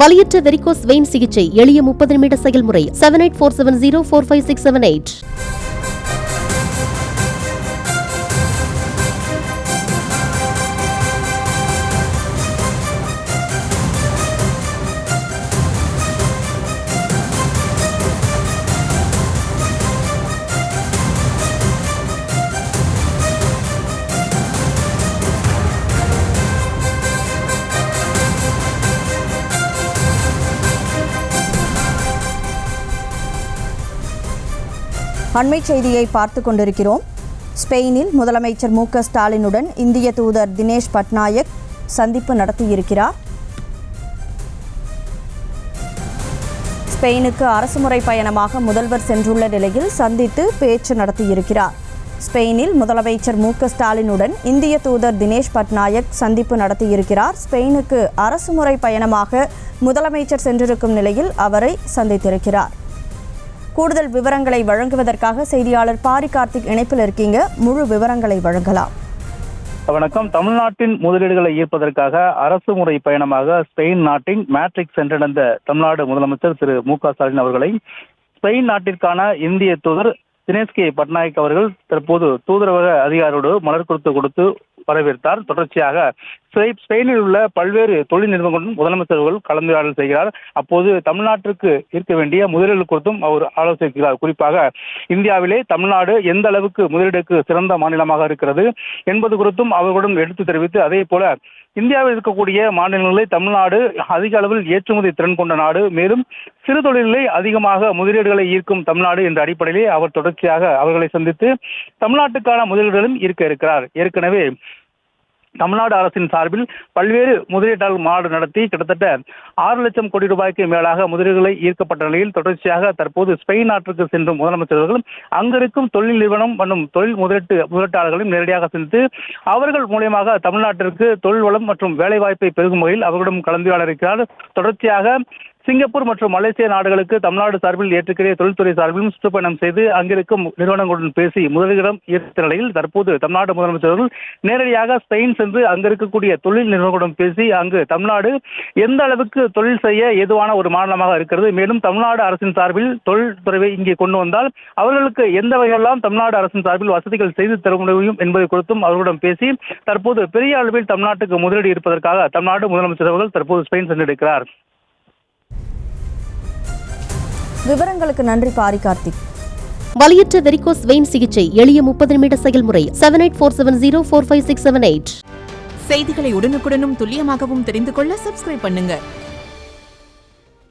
வலியற்ற varicose vein சிகிச்சை எளிய 30 நிமிட செயல்முறை 7847045678. அண்மை செய்தியை பார்த்து கொண்டிருக்கிறோம். ஸ்பெயினில் முதலமைச்சர் மு.க. ஸ்டாலினுடன் இந்திய தூதர் தினேஷ் பட்நாயக் சந்திப்பு நடத்தியிருக்கிறார். ஸ்பெயினுக்கு அரசுமுறை பயணமாக முதல்வர் சென்றுள்ள நிலையில் சந்தித்து பேச்சு நடத்தியிருக்கிறார். ஸ்பெயினில் முதலமைச்சர் மு.க. ஸ்டாலினுடன் இந்திய தூதர் தினேஷ் பட்நாயக் சந்திப்பு நடத்தியிருக்கிறார். ஸ்பெயினுக்கு அரசுமுறை பயணமாக முதலமைச்சர் சென்றிருக்கும் நிலையில் அவரை சந்தித்திருக்கிறார். கூடுதல் விவரங்களை வழங்குவதற்காக செய்தியாளர் பாரி கார்த்திக் இணைப்பில் இருக்கீங்க. முழு விவரங்களை வழங்கலாம். வணக்கம். தமிழ்நாட்டின் முதலீடுகளை ஈர்ப்பதற்காக அரசு முறை பயணமாக ஸ்பெயின் நாட்டின் மேட்ரிக் சென்றடைந்த தமிழ்நாடு முதலமைச்சர் திரு மு.க. ஸ்டாலின் அவர்களை ஸ்பெயின் நாட்டிற்கான இந்திய தூதர் தினேஷ் பட்நாயக் அவர்கள் தற்போது தூதரக அதிகாரியோடு மலர் கொடுத்து வரவேற்றார். தொடர்ச்சியாக ஸ்பெயினில் உள்ள பல்வேறு தொழில் நிறுவனங்களுடன் முதலமைச்சர்கள் கலந்துரையாடல் செய்கிறார். அப்போது தமிழ்நாட்டிற்கு இருக்க வேண்டிய முதலீடுகள் குறித்தும் அவர் ஆலோசிக்கிறார். குறிப்பாக இந்தியாவிலே தமிழ்நாடு எந்த அளவுக்கு முதலீடுக்கு சிறந்த மாநிலமாக இருக்கிறது என்பது குறித்தும் அவர்களுடன் எடுத்து தெரிவித்து, அதே போல இந்தியாவில் இருக்கக்கூடிய மாநிலங்களில் தமிழ்நாடு அதிக அளவில் ஏற்றுமதி திறன் கொண்ட நாடு, மேலும் சிறு தொழில்களை அதிகமாக முதலீடுகளை ஈர்க்கும் தமிழ்நாடு என்ற அடிப்படையிலே அவர் தொடர்ச்சியாக அவர்களை சந்தித்து தமிழ்நாட்டுக்கான முதலீடுகளும் ஈர்க்க இருக்கிறார். ஏற்கனவே தமிழ்நாடு அரசின் சார்பில் பல்வேறு முதலீட்டாளர் மாநாடு நடத்தி கிட்டத்தட்ட 6 லட்சம் கோடி ரூபாய்க்கு மேலாக முதலீடுகளை ஈர்க்கப்பட்ட நிலையில் தொடர்ச்சியாக தற்போது ஸ்பெயின் நாட்டிற்கு சென்றும் முதலமைச்சர்கள் அங்கிருக்கும் தொழில் நிறுவனம் மற்றும் தொழில் முதலீட்டாளர்களையும் நேரடியாக சந்தித்து அவர்கள் மூலமாக தமிழ்நாட்டிற்கு தொழில் வளம் மற்றும் வேலைவாய்ப்பை பெருகும் வகையில் அவர்களிடம் கலந்துரையாட இருக்கிறார். தொடர்ச்சியாக சிங்கப்பூர் மற்றும் மலேசியா நாடுகளுக்கு தமிழ்நாடு சார்பில் ஏற்றுக்கிற தொழில்துறை சார்பிலும் சுற்றுப்பயணம் செய்து அங்கிருக்கும் நிறுவனங்களுடன் பேசி முதலீடுகளும் ஈர்த்த நிலையில் தற்போது தமிழ்நாடு முதலமைச்சர்கள் நேரடியாக ஸ்பெயின் சென்று அங்கிருக்கக்கூடிய தொழில் நிறுவனங்களுடன் பேசி அங்கு தமிழ்நாடு எந்த அளவுக்கு தொழில் செய்ய ஏதுவான ஒரு மாநிலமாக இருக்கிறது, மேலும் தமிழ்நாடு அரசின் சார்பில் தொழில்துறையை இங்கே கொண்டு வந்தால் அவர்களுக்கு எந்த வகையெல்லாம் தமிழ்நாடு அரசின் சார்பில் வசதிகள் செய்து தர முடியும் என்பதை குறித்தும் அவர்களிடம் பேசி தற்போது பெரிய அளவில் தமிழ்நாட்டுக்கு முதலீடு இருப்பதற்காக தமிழ்நாடு முதலமைச்சர் அவர்கள் தற்போது ஸ்பெயின் சென்றிருக்கிறார். விவரங்களுக்கு நன்றி பாரி கார்த்திக். வலியற்ற வெரிகோஸ் வெயின் சிகிச்சை எளிய 30 நிமிட செயல்முறை 7847045678. செய்திகளை உடனுக்குடனும் துல்லியமாகவும் தெரிந்து கொள்ள சப்ஸ்கிரைப் பண்ணுங்க.